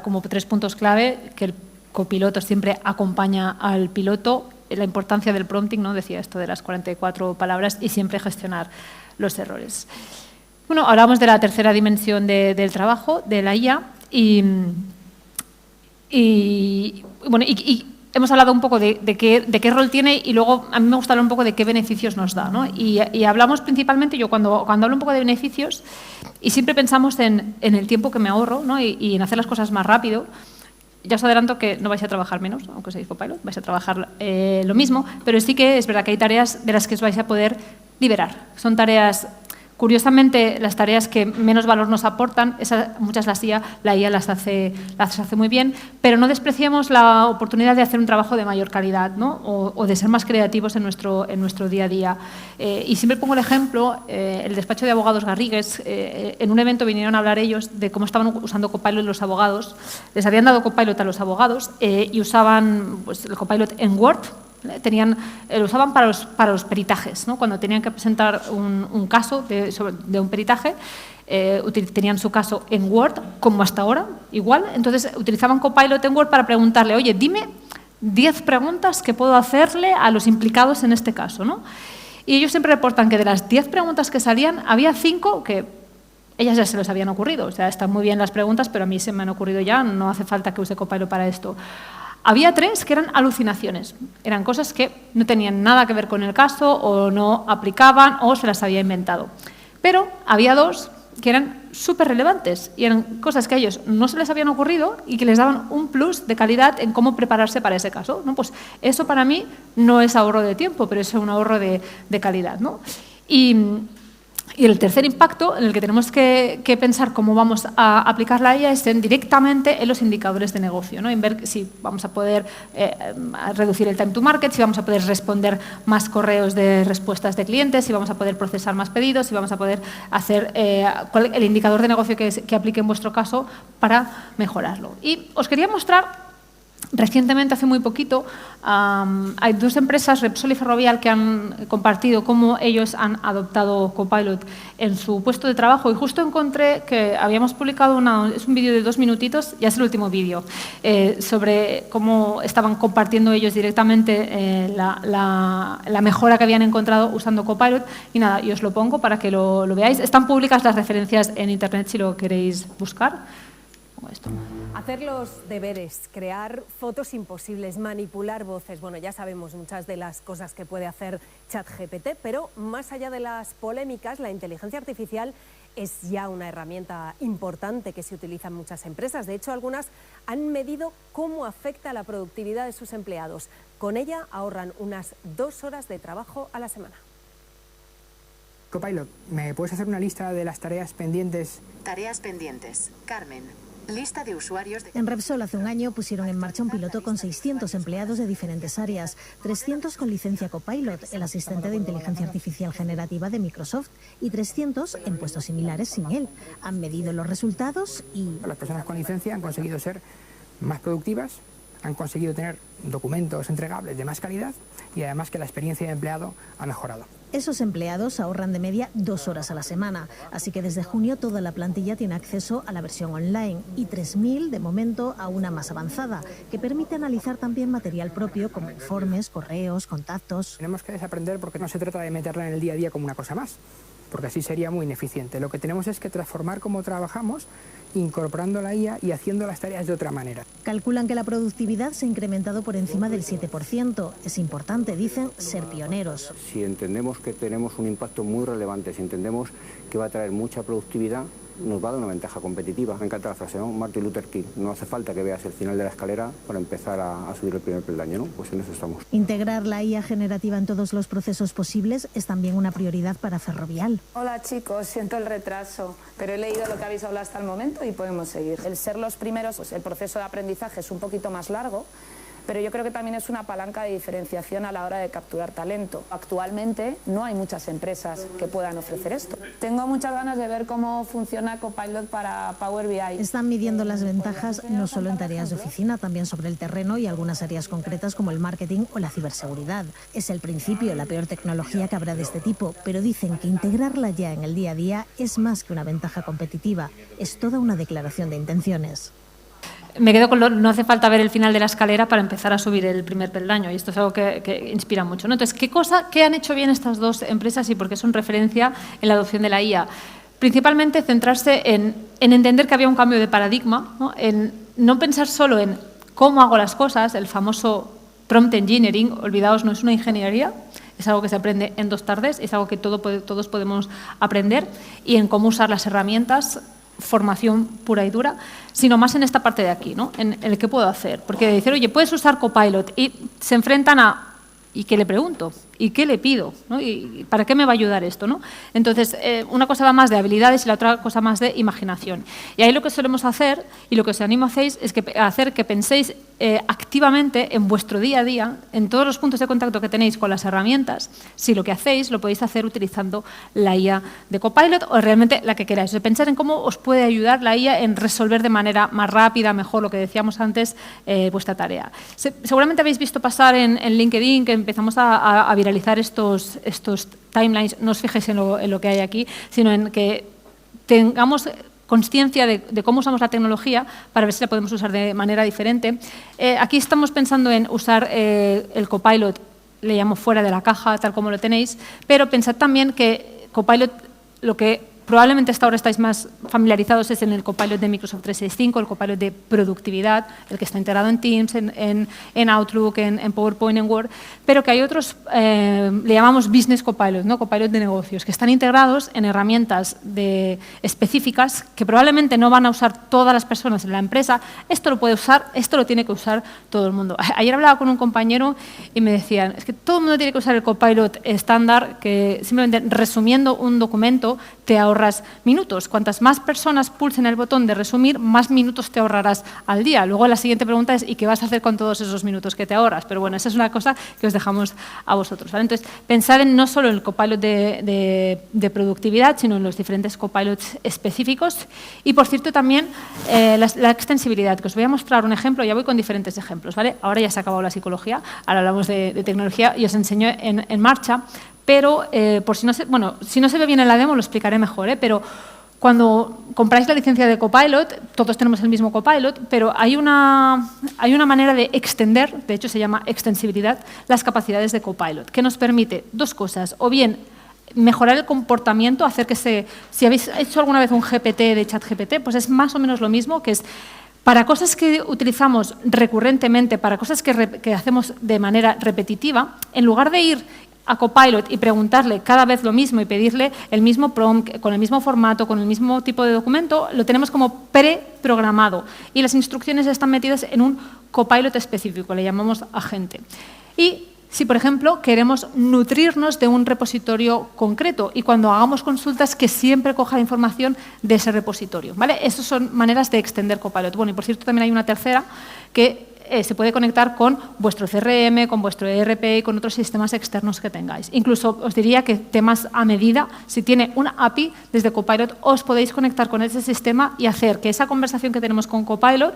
Como 3 puntos clave, que el copiloto siempre acompaña al piloto, la importancia del prompting, ¿no? Decía esto de las 44 palabras, y siempre gestionar los errores. Bueno, hablamos de la tercera dimensión del trabajo, de la IA, y hemos hablado un poco de qué rol tiene, y luego a mí me gusta hablar un poco de qué beneficios nos da, ¿no? Y hablamos principalmente, yo cuando hablo un poco de beneficios, y siempre pensamos en el tiempo que me ahorro, ¿no? y en hacer las cosas más rápido. Ya os adelanto que no vais a trabajar menos, aunque seáis Copilot, vais a trabajar lo mismo, pero sí que es verdad que hay tareas de las que os vais a poder liberar. Son tareas, curiosamente, las tareas que menos valor nos aportan, muchas la IA las hace muy bien, pero no despreciemos la oportunidad de hacer un trabajo de mayor calidad, ¿no? o de ser más creativos en nuestro día a día. Y siempre pongo el ejemplo, el despacho de abogados Garrigues, en un evento vinieron a hablar ellos de cómo estaban usando Copilot los abogados. Les habían dado Copilot a los abogados y usaban pues, el Copilot en Word. Lo usaban para los peritajes, ¿no? Cuando tenían que presentar un caso de un peritaje, tenían su caso en Word, como hasta ahora, igual. Entonces, utilizaban Copilot en Word para preguntarle, oye, dime 10 preguntas que puedo hacerle a los implicados en este caso, ¿no? Y ellos siempre reportan que de las 10 preguntas que salían, había 5 que ellas ya se les habían ocurrido. O sea, están muy bien las preguntas, pero a mí se me han ocurrido ya, no hace falta que use Copilot para esto. Había 3 que eran alucinaciones, eran cosas que no tenían nada que ver con el caso o no aplicaban o se las había inventado. Pero había 2 que eran súper relevantes y eran cosas que a ellos no se les habían ocurrido y que les daban un plus de calidad en cómo prepararse para ese caso, ¿no? Pues eso para mí no es ahorro de tiempo, pero es un ahorro de calidad, ¿no? Y el tercer impacto en el que tenemos que pensar cómo vamos a aplicar la IA es directamente en los indicadores de negocio, ¿no? En ver si vamos a poder reducir el time to market, si vamos a poder responder más correos de respuestas de clientes, si vamos a poder procesar más pedidos, si vamos a poder hacer el indicador de negocio que aplique en vuestro caso para mejorarlo. Y os quería mostrar. Recientemente, hace muy poquito, hay 2 empresas, Repsol y Ferrovial, que han compartido cómo ellos han adoptado Copilot en su puesto de trabajo. Y justo encontré que habíamos publicado es un vídeo de 2 minutitos, ya es el último vídeo, sobre cómo estaban compartiendo ellos directamente la mejora que habían encontrado usando Copilot. Y nada, yo os lo pongo para que lo veáis. Están públicas las referencias en Internet si lo queréis buscar. Esto. Hacer los deberes, crear fotos imposibles, manipular voces. Bueno, ya sabemos muchas de las cosas que puede hacer ChatGPT, pero más allá de las polémicas, la inteligencia artificial es ya una herramienta importante que se utiliza en muchas empresas. De hecho, algunas han medido cómo afecta a la productividad de sus empleados. Con ella ahorran unas 2 horas de trabajo a la semana. Copilot, ¿me puedes hacer una lista de las tareas pendientes? Tareas pendientes. Carmen. Lista de usuarios de... En Repsol hace un año pusieron en marcha un piloto con 600 empleados de diferentes áreas, 300 con licencia Copilot, el asistente de inteligencia artificial generativa de Microsoft, y 300 en puestos similares sin él. Han medido los resultados y... Las personas con licencia han conseguido ser más productivas, han conseguido tener documentos entregables de más calidad y además que la experiencia de empleado ha mejorado. Esos empleados ahorran de media 2 horas a la semana, así que desde junio toda la plantilla tiene acceso a la versión online y 3.000 de momento a una más avanzada, que permite analizar también material propio como informes, correos, contactos. Tenemos que desaprender porque no se trata de meterla en el día a día como una cosa más, porque así sería muy ineficiente. Lo que tenemos es que transformar cómo trabajamos, incorporando la IA y haciendo las tareas de otra manera. Calculan que la productividad se ha incrementado por encima del 7%. Es importante, dicen, ser pioneros. Si entendemos que tenemos un impacto muy relevante, si entendemos que va a traer mucha productividad, nos va a dar una ventaja competitiva. Me encanta la frase, ¿no? Martin Luther King, no hace falta que veas el final de la escalera para empezar a subir el primer peldaño, ¿no? Pues en eso estamos. Integrar la IA generativa en todos los procesos posibles es también una prioridad para Ferrovial. Hola chicos, siento el retraso, pero he leído lo que habéis hablado hasta el momento y podemos seguir. El ser los primeros, pues el proceso de aprendizaje es un poquito más largo, pero yo creo que también es una palanca de diferenciación a la hora de capturar talento. Actualmente no hay muchas empresas que puedan ofrecer esto. Tengo muchas ganas de ver cómo funciona Copilot para Power BI. Están midiendo las ventajas no solo en tareas de oficina, también sobre el terreno y algunas áreas concretas como el marketing o la ciberseguridad. Es el principio, la peor tecnología que habrá de este tipo, pero dicen que integrarla ya en el día a día es más que una ventaja competitiva, es toda una declaración de intenciones. Me quedo con no hace falta ver el final de la escalera para empezar a subir el primer peldaño, y esto es algo que inspira mucho, ¿no? Entonces, ¿qué han hecho bien estas 2 empresas y por qué son referencia en la adopción de la IA? Principalmente centrarse en entender que había un cambio de paradigma, ¿no? En no pensar solo en cómo hago las cosas, el famoso prompt engineering, olvidaos, no es una ingeniería, es algo que se aprende en 2 tardes, es algo que todos podemos aprender, y en cómo usar las herramientas formación pura y dura, sino más en esta parte de aquí, ¿no? En el que puedo hacer. Porque decir, oye, puedes usar Copilot y se enfrentan a ¿y qué le pregunto? ¿Y qué le pido? ¿No? ¿Y para qué me va a ayudar esto? ¿No? Entonces, una cosa va más de habilidades y la otra cosa más de imaginación. Y ahí lo que solemos hacer, y lo que os animo a hacéis, es hacer que penséis activamente en vuestro día a día, en todos los puntos de contacto que tenéis con las herramientas, si lo que hacéis lo podéis hacer utilizando la IA de Copilot o realmente la que queráis. O sea, pensar en cómo os puede ayudar la IA en resolver de manera más rápida, mejor, lo que decíamos antes, vuestra tarea. Seguramente habéis visto pasar en LinkedIn que empezamos a viralizar estos timelines. No os fijéis en lo que hay aquí, sino en que tengamos consciencia de cómo usamos la tecnología para ver si la podemos usar de manera diferente. Aquí estamos pensando en usar el Copilot, le llamo fuera de la caja, tal como lo tenéis, pero pensad también que Copilot, lo que probablemente hasta ahora estáis más familiarizados es en el Copilot de Microsoft 365, el Copilot de productividad, el que está integrado en Teams, en Outlook, en PowerPoint, en Word, pero que hay otros, le llamamos Business Copilot, ¿no? Copilot de negocios, que están integrados en herramientas específicas que probablemente no van a usar todas las personas en la empresa. Esto lo puede usar, esto lo tiene que usar todo el mundo. Ayer hablaba con un compañero y me decían, es que todo el mundo tiene que usar el Copilot estándar, que simplemente resumiendo un documento te ahorras minutos. Cuantas más personas pulsen el botón de resumir, más minutos te ahorrarás al día. Luego la siguiente pregunta es, ¿y qué vas a hacer con todos esos minutos que te ahorras? Pero bueno, esa es una cosa que os dejamos a vosotros, ¿vale? Entonces, pensar en no solo el Copilot de productividad, sino en los diferentes Copilots específicos. Y, por cierto, también la extensibilidad, que os voy a mostrar un ejemplo, ya voy con diferentes ejemplos, ¿vale? Ahora ya se ha acabado la psicología, ahora hablamos de tecnología y os enseño en marcha. Pero, por si no se ve bien en la demo, lo explicaré mejor, pero cuando compráis la licencia de Copilot, todos tenemos el mismo Copilot, pero hay una manera de extender, de hecho se llama extensibilidad, las capacidades de Copilot, que nos permite dos cosas, o bien mejorar el comportamiento, hacer que si habéis hecho alguna vez un GPT de ChatGPT, pues es más o menos lo mismo, que es para cosas que utilizamos recurrentemente, para cosas que hacemos de manera repetitiva, en lugar de ir a Copilot y preguntarle cada vez lo mismo y pedirle el mismo prompt, con el mismo formato, con el mismo tipo de documento, lo tenemos como preprogramado y las instrucciones están metidas en un Copilot específico, le llamamos agente. Y si, por ejemplo, queremos nutrirnos de un repositorio concreto y cuando hagamos consultas que siempre coja la información de ese repositorio, ¿vale? Esas son maneras de extender Copilot. Bueno, y por cierto, también hay una tercera que se puede conectar con vuestro CRM, con vuestro ERP y con otros sistemas externos que tengáis. Incluso os diría que temas a medida, si tiene una API desde Copilot, os podéis conectar con ese sistema y hacer que esa conversación que tenemos con Copilot,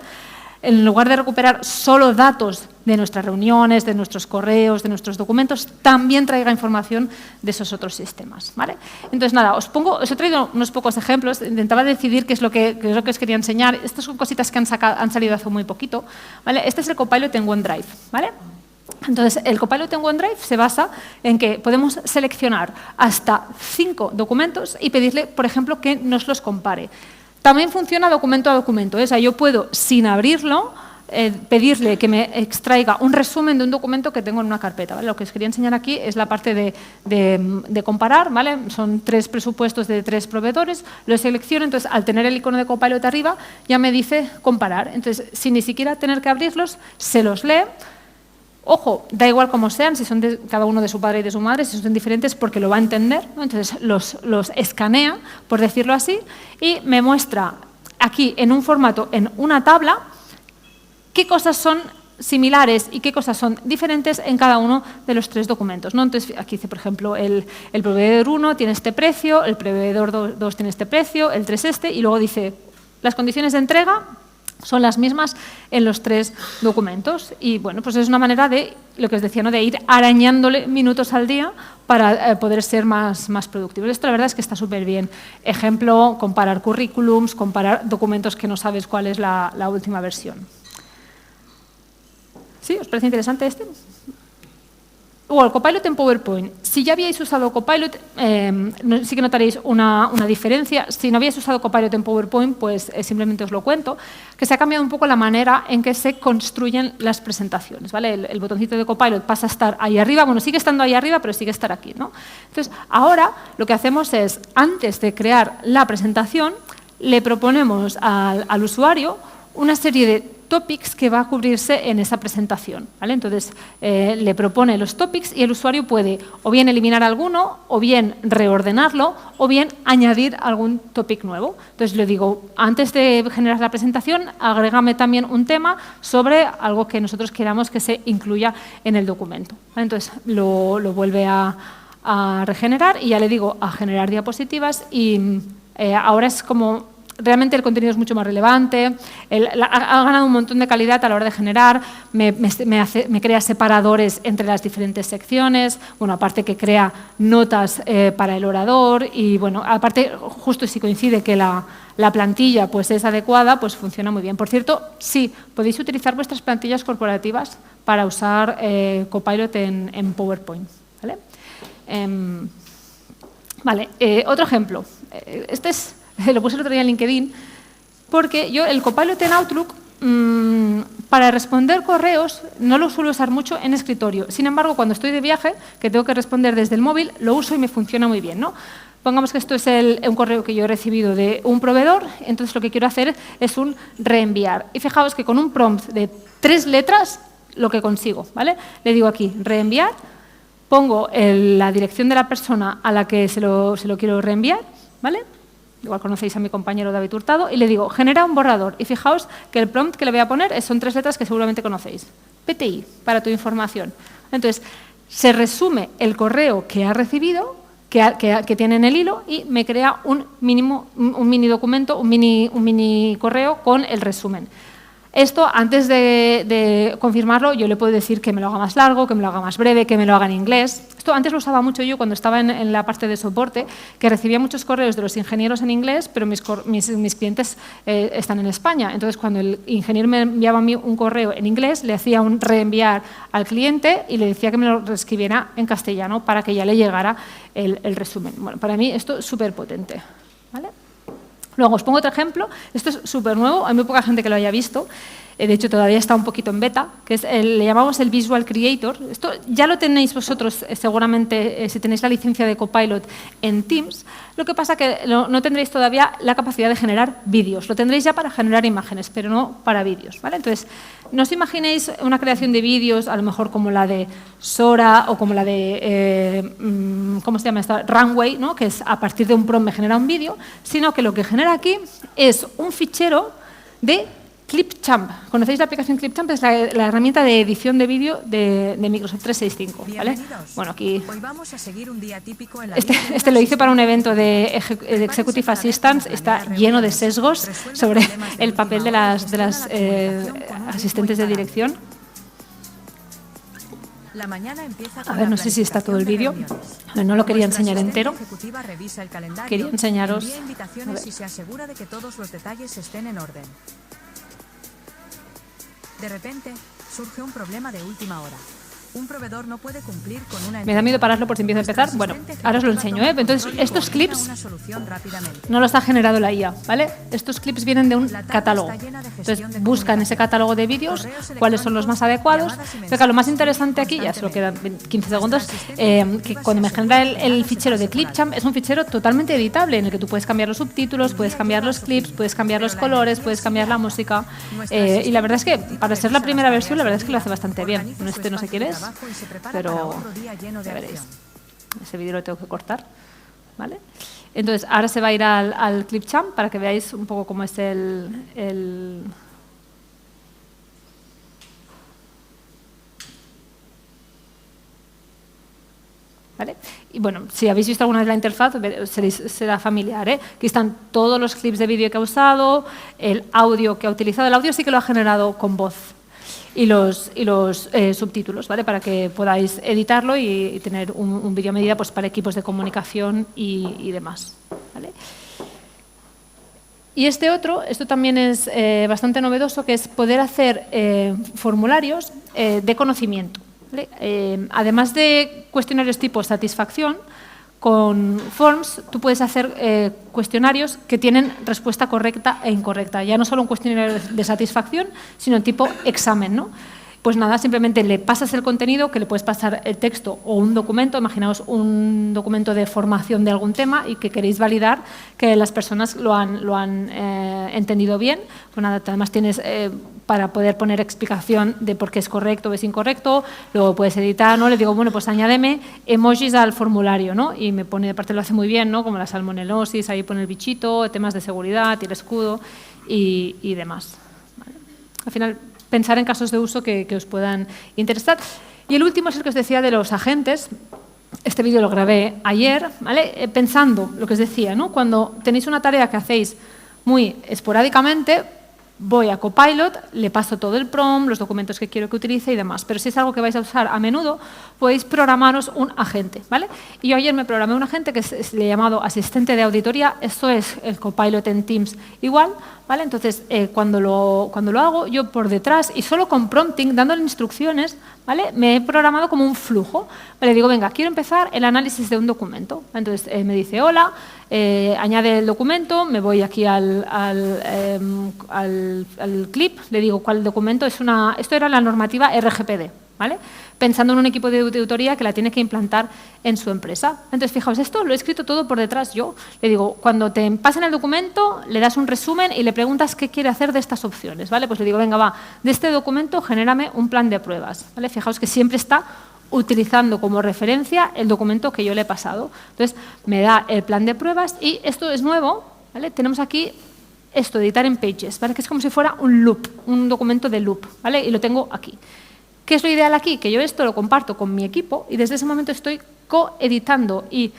en lugar de recuperar solo datos de nuestras reuniones, de nuestros correos, de nuestros documentos, también traiga información de esos otros sistemas, ¿vale? Entonces, nada, os he traído unos pocos ejemplos, intentaba decidir qué es lo que os quería enseñar. Estas son cositas que han salido hace muy poquito, ¿vale? Este es el Copilot en OneDrive, ¿vale? Entonces, el Copilot en OneDrive se basa en que podemos seleccionar hasta 5 documentos y pedirle, por ejemplo, que nos los compare. También funciona documento a documento, o sea, yo puedo, sin abrirlo, pedirle que me extraiga un resumen de un documento que tengo en una carpeta, ¿vale? Lo que os quería enseñar aquí es la parte de comparar, ¿vale? Son 3 presupuestos de 3 proveedores, lo selecciono, entonces al tener el icono de Copilot arriba ya me dice comparar. Entonces, sin ni siquiera tener que abrirlos, se los lee. Ojo, da igual cómo sean, si son cada uno de su padre y de su madre, si son diferentes, porque lo va a entender, ¿no? Entonces los escanea, por decirlo así, y me muestra aquí en un formato, en una tabla, qué cosas son similares y qué cosas son diferentes en cada uno de los 3 documentos, ¿no? Entonces aquí dice, por ejemplo, el proveedor 1 tiene este precio, el proveedor 2 tiene este precio, el 3 este, y luego dice las condiciones de entrega son las mismas en los 3 documentos. Y bueno, pues es una manera de, lo que os decía, ¿no?, de ir arañándole minutos al día para poder ser más productivos. Esto la verdad es que está súper bien. Ejemplo, comparar currículums, comparar documentos que no sabes cuál es la última versión. ¿Sí? ¿Os parece interesante este? O el Copilot en PowerPoint. Si ya habíais usado Copilot, sí que notaréis una diferencia. Si no habíais usado Copilot en PowerPoint, pues simplemente os lo cuento, que se ha cambiado un poco la manera en que se construyen las presentaciones, ¿vale? El botoncito de Copilot pasa a estar ahí arriba, bueno, sigue estando ahí arriba, pero sigue estar aquí, ¿no? Entonces, ahora lo que hacemos es, antes de crear la presentación, le proponemos al usuario una serie de topics que va a cubrirse en esa presentación, ¿vale? Entonces, le propone los topics y el usuario puede o bien eliminar alguno, o bien reordenarlo, o bien añadir algún topic nuevo. Entonces, le digo, antes de generar la presentación, agrégame también un tema sobre algo que nosotros queramos que se incluya en el documento, ¿vale? Entonces, lo vuelve a regenerar y ya le digo a generar diapositivas y ahora es como... Realmente el contenido es mucho más relevante, ha ganado un montón de calidad a la hora de generar, me crea separadores entre las diferentes secciones, bueno, aparte que crea notas para el orador y, bueno, aparte, justo si coincide que la plantilla pues, es adecuada, pues funciona muy bien. Por cierto, sí, podéis utilizar vuestras plantillas corporativas para usar Copilot en PowerPoint, ¿vale? Vale, otro ejemplo. Este es... Lo puse el otro día en LinkedIn, porque yo el Copilot en Outlook, para responder correos, no lo suelo usar mucho en escritorio. Sin embargo, cuando estoy de viaje, que tengo que responder desde el móvil, lo uso y me funciona muy bien, ¿no? Pongamos que esto es un correo que yo he recibido de un proveedor, entonces lo que quiero hacer es un reenviar. Y fijaos que con un prompt de 3 letras, lo que consigo, ¿vale? Le digo aquí, reenviar, pongo la dirección de la persona a la que se lo quiero reenviar, ¿vale? Igual conocéis a mi compañero David Hurtado, y le digo, genera un borrador. Y fijaos que el prompt que le voy a poner son 3 letras que seguramente conocéis. PTI, para tu información. Entonces, se resume el correo que ha recibido, que tiene en el hilo, y me crea un mini documento, un mini correo con el resumen. Esto, antes de confirmarlo, yo le puedo decir que me lo haga más largo, que me lo haga más breve, que me lo haga en inglés. Esto antes lo usaba mucho yo cuando estaba en la parte de soporte, que recibía muchos correos de los ingenieros en inglés, pero mis clientes están en España. Entonces, cuando el ingeniero me enviaba a mí un correo en inglés, le hacía un reenviar al cliente y le decía que me lo reescribiera en castellano para que ya le llegara el resumen. Bueno, para mí esto es súper potente, ¿vale? Luego os pongo otro ejemplo, esto es súper nuevo, hay muy poca gente que lo haya visto, de hecho todavía está un poquito en beta, que es le llamamos el Visual Creator. Esto ya lo tenéis vosotros seguramente si tenéis la licencia de Copilot en Teams, lo que pasa que no tendréis todavía la capacidad de generar vídeos, lo tendréis ya para generar imágenes, pero no para vídeos, ¿vale? Entonces, no os imaginéis una creación de vídeos a lo mejor como la de Sora o como la de, ¿cómo se llama esta? Runway, ¿no? Que es a partir de un prompt me genera un vídeo, sino que lo que genera aquí es un fichero de Clipchamp. ¿Conocéis la aplicación Clipchamp? Es la herramienta de edición de vídeo de Microsoft 365, ¿vale? Bueno, aquí hoy vamos a seguir un día típico en la este lo hice para un evento de Executive Assistants, está lleno de sesgos sobre el papel de las asistentes de dirección. La mañana empieza a ver, no sé si está todo el vídeo. No lo quería enseñar entero. Quería enseñaros. Envía invitaciones y se asegura de que todos los detalles estén en orden. De repente, surge un problema de última hora. Un proveedor no puede cumplir con una... Me da miedo pararlo por si empiezo a empezar. Bueno, ahora os lo enseño, ¿eh? Entonces, estos clips no los ha generado la IA, ¿vale? Estos clips vienen de un catálogo. Entonces, busca en ese catálogo de vídeos cuáles son los más adecuados. Pero claro, lo más interesante aquí, ya solo quedan 15 segundos, que cuando me genera el fichero de Clipchamp, es un fichero totalmente editable en el que tú puedes cambiar los subtítulos, puedes cambiar los clips, puedes cambiar los colores, puedes cambiar la música. Y la verdad es que, para ser la primera versión, la verdad es que lo hace bastante bien. No sé qué es, pero ya veréis. Ese vídeo lo tengo que cortar, ¿vale? Entonces, ahora se va a ir al Clipchamp para que veáis un poco cómo es el ¿vale? Y bueno, si habéis visto alguna vez la interfaz, será familiar, ¿eh? Aquí están todos los clips de vídeo que ha usado, el audio que ha utilizado. El audio sí que lo ha generado con voz. Y los subtítulos, ¿vale? Para que podáis editarlo y tener un vídeo a medida pues, para equipos de comunicación y demás, ¿vale? Y esto también es bastante novedoso, que es poder hacer formularios de conocimiento, ¿vale? Además de cuestionarios tipo satisfacción, con Forms tú puedes hacer cuestionarios que tienen respuesta correcta e incorrecta. Ya no solo un cuestionario de satisfacción, sino tipo examen, ¿no? Pues nada, simplemente le pasas el contenido, que le puedes pasar el texto o un documento, imaginaos un documento de formación de algún tema y que queréis validar que las personas lo han entendido bien. Pues nada, además tienes para poder poner explicación de por qué es correcto o es incorrecto, luego puedes editar, ¿no? Le digo, bueno, pues añádeme emojis al formulario, ¿no? Y me pone, de parte lo hace muy bien, ¿no? Como la salmonelosis, ahí pone el bichito, temas de seguridad y el escudo y demás. ¿Vale? Al final, pensar en casos de uso que os puedan interesar. Y el último es el que os decía de los agentes. Este vídeo lo grabé ayer, ¿vale? Pensando lo que os decía, ¿no? Cuando tenéis una tarea que hacéis muy esporádicamente, voy a Copilot, le paso todo el prompt, los documentos que quiero que utilice y demás. Pero si es algo que vais a usar a menudo, podéis programaros un agente, ¿vale? Y yo ayer me programé un agente que le he llamado asistente de auditoría. Esto es el Copilot en Teams igual, ¿vale? Entonces, cuando lo hago, yo por detrás y solo con prompting, dándole instrucciones, ¿vale? Me he programado como un flujo. Le digo, venga, quiero empezar el análisis de un documento. Entonces, me dice, hola, añade el documento, me voy aquí al clip, le digo cuál documento es esto era la normativa RGPD, ¿vale? Pensando en un equipo de auditoría que la tiene que implantar en su empresa. Entonces, fijaos, esto lo he escrito todo por detrás yo. Le digo, cuando te pasen el documento, le das un resumen y le preguntas qué quiere hacer de estas opciones, ¿vale? Pues le digo, venga, va, de este documento genérame un plan de pruebas, ¿vale? Fijaos que siempre está utilizando como referencia el documento que yo le he pasado. Entonces, me da el plan de pruebas y esto es nuevo, ¿vale? Tenemos aquí esto, editar en Pages, ¿vale? Que es como si fuera un loop, un documento de loop, ¿vale? Y lo tengo aquí. ¿Qué es lo ideal aquí? Que yo esto lo comparto con mi equipo y desde ese momento estoy coeditando y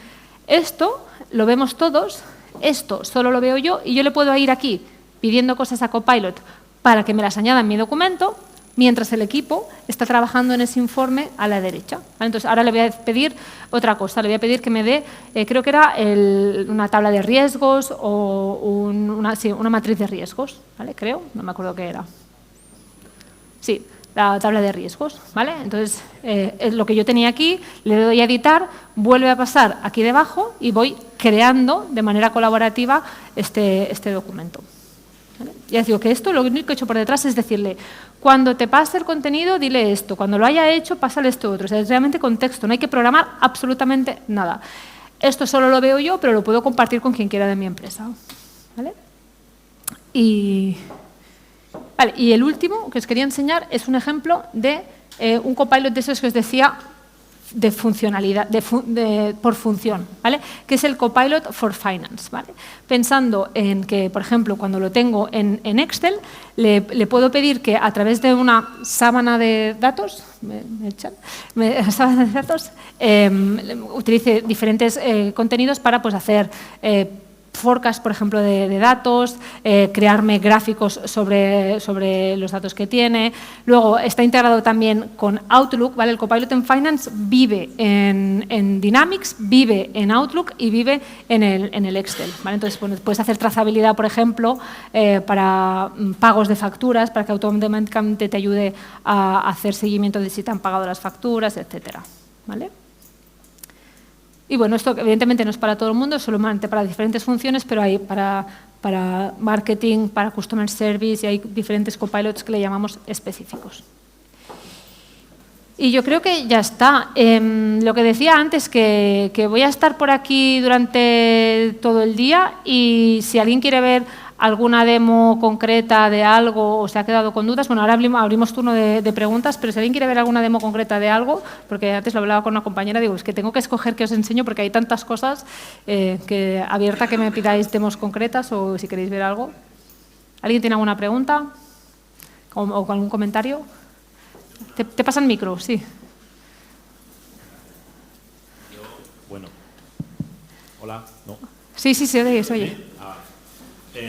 esto lo vemos todos, esto solo lo veo yo y yo le puedo ir aquí pidiendo cosas a Copilot para que me las añada en mi documento mientras el equipo está trabajando en ese informe a la derecha. ¿Vale? Entonces, ahora le voy a pedir otra cosa, le voy a pedir que me dé, creo que era una tabla de riesgos o una matriz de riesgos, ¿vale? Creo, no me acuerdo qué era. Sí, la tabla de riesgos, ¿vale? Entonces, es lo que yo tenía aquí, le doy a editar, vuelve a pasar aquí debajo y voy creando de manera colaborativa este documento. ¿Vale? Ya os digo que esto lo único que he hecho por detrás es decirle, cuando te pase el contenido, dile esto, cuando lo haya hecho, pásale esto otro. O sea, es realmente contexto, no hay que programar absolutamente nada. Esto solo lo veo yo, pero lo puedo compartir con quien quiera de mi empresa. ¿Vale? Y el último que os quería enseñar es un ejemplo de un Copilot de esos que os decía de funcionalidad, por función, ¿vale? Que es el Copilot for Finance, ¿vale? Pensando en que, por ejemplo, cuando lo tengo en Excel, le puedo pedir que a través de una sábana de datos, utilice diferentes contenidos para pues, hacer forecast, por ejemplo, de datos, crearme gráficos sobre los datos que tiene. Luego está integrado también con Outlook, ¿vale? El Copilot en Finance vive en Dynamics, vive en Outlook y vive en el Excel, ¿vale? Entonces, bueno, puedes hacer trazabilidad, por ejemplo, para pagos de facturas, para que automáticamente te ayude a hacer seguimiento de si te han pagado las facturas, etcétera, ¿vale? Y bueno, esto evidentemente no es para todo el mundo, es solamente para diferentes funciones, pero hay para marketing, para customer service y hay diferentes copilots que le llamamos específicos. Y yo creo que ya está. Lo que decía antes, que voy a estar por aquí durante todo el día y si alguien quiere ver alguna demo concreta de algo o se ha quedado con dudas, bueno, ahora abrimos turno de preguntas, pero si alguien quiere ver alguna demo concreta de algo, porque antes lo hablaba con una compañera, digo, es que tengo que escoger qué os enseño porque hay tantas cosas que abierta que me pidáis demos concretas o si queréis ver algo. ¿Alguien tiene alguna pregunta o algún comentario? ¿Te pasan micro? Sí. Bueno. Hola. ¿No? Sí, se oye.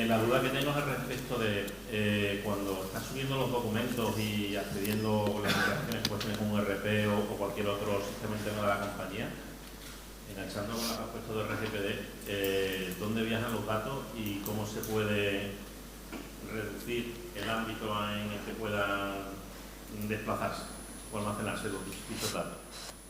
La duda que tengo es respecto de cuando estás subiendo los documentos y accediendo con las aplicaciones, pues tienes un ERP o cualquier otro sistema interno de la compañía, enganchando con lo que has puesto de RGPD, ¿dónde viajan los datos y cómo se puede reducir el ámbito en el que puedan desplazarse o almacenarse dichos datos?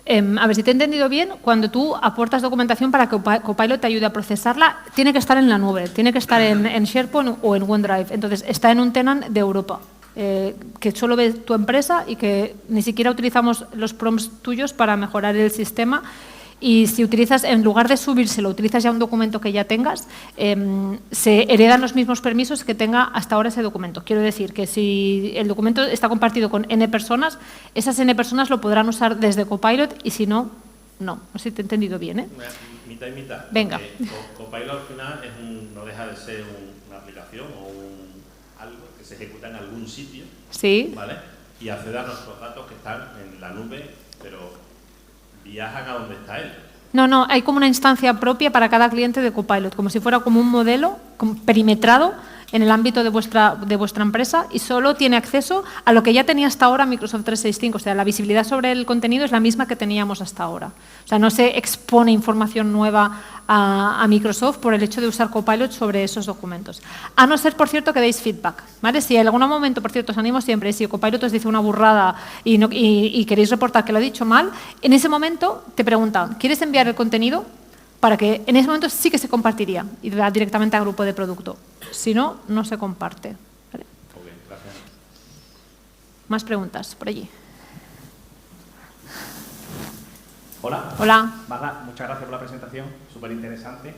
A ver, si te he entendido bien, cuando tú aportas documentación para que Copilot te ayude a procesarla, tiene que estar en la nube, tiene que estar en SharePoint o en OneDrive. Entonces, está en un tenant de Europa. que solo ve tu empresa y que ni siquiera utilizamos los prompts tuyos para mejorar el sistema. Y si utilizas, en lugar de subírselo, utilizas ya un documento que ya tengas, se heredan los mismos permisos que tenga hasta ahora ese documento. Quiero decir que si el documento está compartido con N personas, esas N personas lo podrán usar desde Copilot y si no, no. No sé si te he entendido bien, ¿eh? Mitad y mitad. Venga. Copilot al final no deja de ser una aplicación o algo que se ejecuta en algún sitio, sí, ¿vale? Y accede a nuestros datos que están en la nube, pero viajan a donde está él. No, hay como una instancia propia para cada cliente de Copilot, como si fuera como un modelo perimetrado en el ámbito de vuestra empresa y solo tiene acceso a lo que ya tenía hasta ahora Microsoft 365. O sea, la visibilidad sobre el contenido es la misma que teníamos hasta ahora. O sea, no se expone información nueva a Microsoft por el hecho de usar Copilot sobre esos documentos. A no ser, por cierto, que deis feedback, ¿vale? Si en algún momento, por cierto, os animo siempre, si Copilot os dice una burrada y queréis reportar que lo ha dicho mal, en ese momento te preguntan, ¿quieres enviar el contenido? Para que en ese momento sí que se compartiría y va directamente al grupo de producto. Si no, no se comparte. ¿Vale? Okay, gracias. Más preguntas por allí. Hola. Hola. Magda, muchas gracias por la presentación, súper interesante.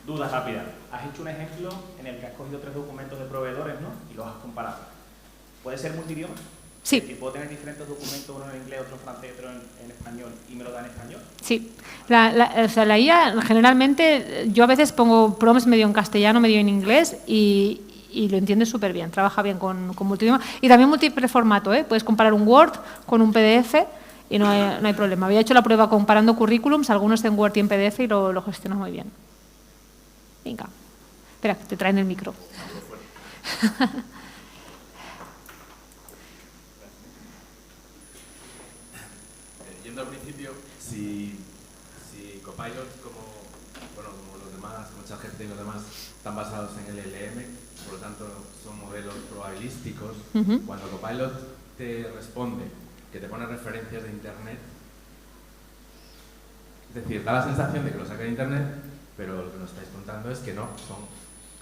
Duda rápida. Has hecho un ejemplo en el que has cogido 3 documentos de proveedores, ¿no? Y los has comparado. ¿Puede ser multidioma? Sí. Es decir, ¿puedo tener diferentes documentos, uno en inglés, otro en francés, otro en español, y me lo da en español? Sí. O sea, la IA, generalmente, yo a veces pongo prompts medio en castellano, medio en inglés y lo entiende súper bien. Trabaja bien con multidioma. Y también múltiple formato, ¿eh? Puedes comparar un Word con un PDF y no hay problema. Había hecho la prueba comparando currículums, algunos en Word y en PDF, y lo gestiona muy bien. Venga. Espera, que te traen el micro. Yendo al principio, si Copilot, como los demás, como ChatGPT y los demás, están basados en el LLM, por lo tanto son modelos probabilísticos, cuando Copilot te responde, que te pone referencias de Internet, es decir, da la sensación de que lo saca de Internet, pero lo que nos estáis contando es que no, son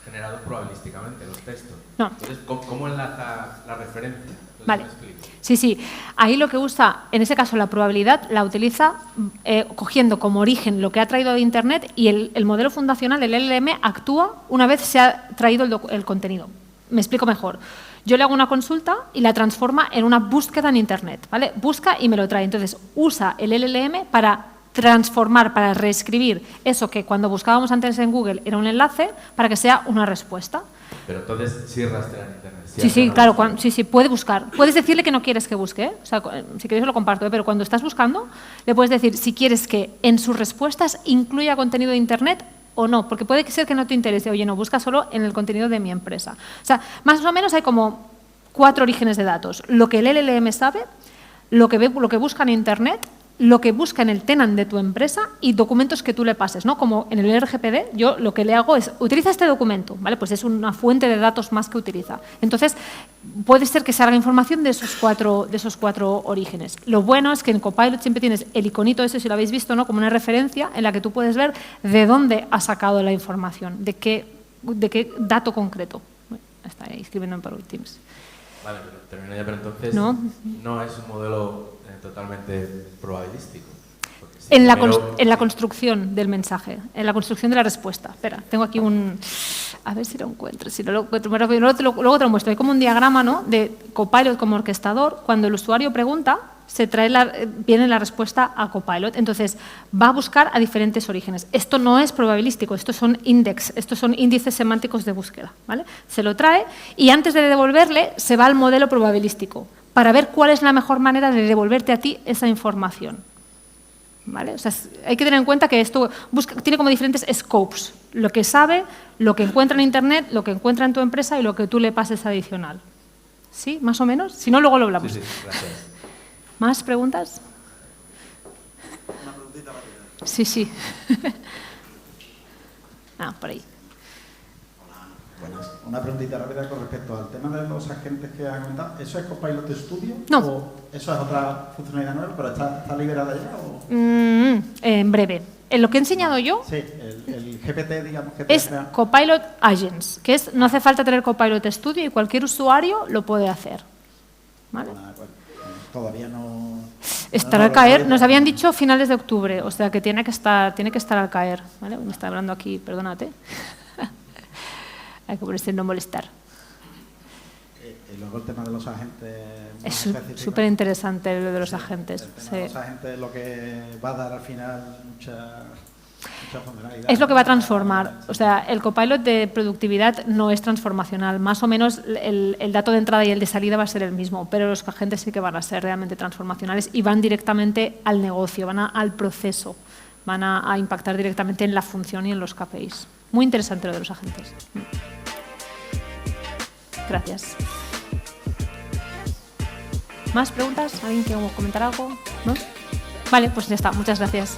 generados probabilísticamente los textos. No. Entonces, ¿cómo enlaza la referencia? Vale. Sí. Ahí lo que usa, en ese caso la probabilidad, la utiliza cogiendo como origen lo que ha traído de Internet y el modelo fundacional, el LLM, actúa una vez se ha traído el contenido. Me explico mejor. Yo le hago una consulta y la transforma en una búsqueda en Internet, ¿vale? Busca y me lo trae. Entonces, usa el LLM para transformar, para reescribir eso que cuando buscábamos antes en Google era un enlace, para que sea una respuesta. Pero entonces sí rastrea en Internet. Sí, claro, sí, puede buscar. Puedes decirle que no quieres que busque, ¿eh? O sea, si quieres lo comparto, ¿eh? Pero cuando estás buscando, le puedes decir si quieres que en sus respuestas incluya contenido de Internet o no, porque puede ser que no te interese, oye, no, busca solo en el contenido de mi empresa. O sea, más o menos hay como 4 orígenes de datos. Lo que el LLM sabe, lo que busca en Internet, lo que busca en el tenant de tu empresa y documentos que tú le pases, ¿no? Como en el RGPD, yo lo que le hago es, utiliza este documento, ¿vale? Pues es una fuente de datos más que utiliza. Entonces, puede ser que salga información de esos cuatro orígenes. Lo bueno es que en Copilot siempre tienes el iconito ese, si lo habéis visto, ¿no? Como una referencia en la que tú puedes ver de dónde ha sacado la información, de qué dato concreto. Bueno, está ahí escribiendo en Power Teams. Vale, pero termino ya, pero entonces no es un modelo totalmente probabilístico. En la construcción del mensaje, en la construcción de la respuesta. Espera, tengo aquí un... A ver si lo encuentro. Si luego te lo muestro. Hay como un diagrama, ¿no? De Copilot como orquestador. Cuando el usuario pregunta, viene la respuesta a Copilot. Entonces, va a buscar a diferentes orígenes. Esto no es probabilístico, estos son índices semánticos de búsqueda, ¿vale? Se lo trae y antes de devolverle, se va al modelo probabilístico para ver cuál es la mejor manera de devolverte a ti esa información. ¿Vale? O sea, hay que tener en cuenta que esto tiene como diferentes scopes. Lo que sabe, lo que encuentra en Internet, lo que encuentra en tu empresa y lo que tú le pases adicional. ¿Sí? ¿Más o menos? Si no, luego lo hablamos. Sí, gracias. ¿Más preguntas? Una preguntita rápida. Sí. Por ahí. Buenas. Una preguntita rápida con respecto al tema de los agentes que has comentado. ¿Eso es Copilot Studio? No. ¿O eso es otra funcionalidad nueva, pero está liberada ya? ¿O? En breve. Lo que he enseñado yo Sí, el GPT, digamos, que es Copilot Agents, que es, no hace falta tener Copilot Studio y cualquier usuario lo puede hacer. ¿Vale? Todavía no... Estará al caer, nos habían dicho finales de octubre, o sea que tiene que estar al caer. ¿Vale? Me está hablando aquí, perdónate. Hay que ponerse no molestar. Y luego el tema de los agentes... Es súper interesante lo de los agentes. El tema de los agentes es lo que va a dar al final mucha funcionalidad. Es lo que va a transformar. O sea, el copilot de productividad no es transformacional. Más o menos el dato de entrada y el de salida va a ser el mismo, pero los agentes sí que van a ser realmente transformacionales y van directamente al negocio, van al proceso, van a impactar directamente en la función y en los KPIs. Muy interesante lo de los agentes. Gracias. ¿Más preguntas? ¿Alguien quiere comentar algo? ¿No? Vale, pues ya está. Muchas gracias.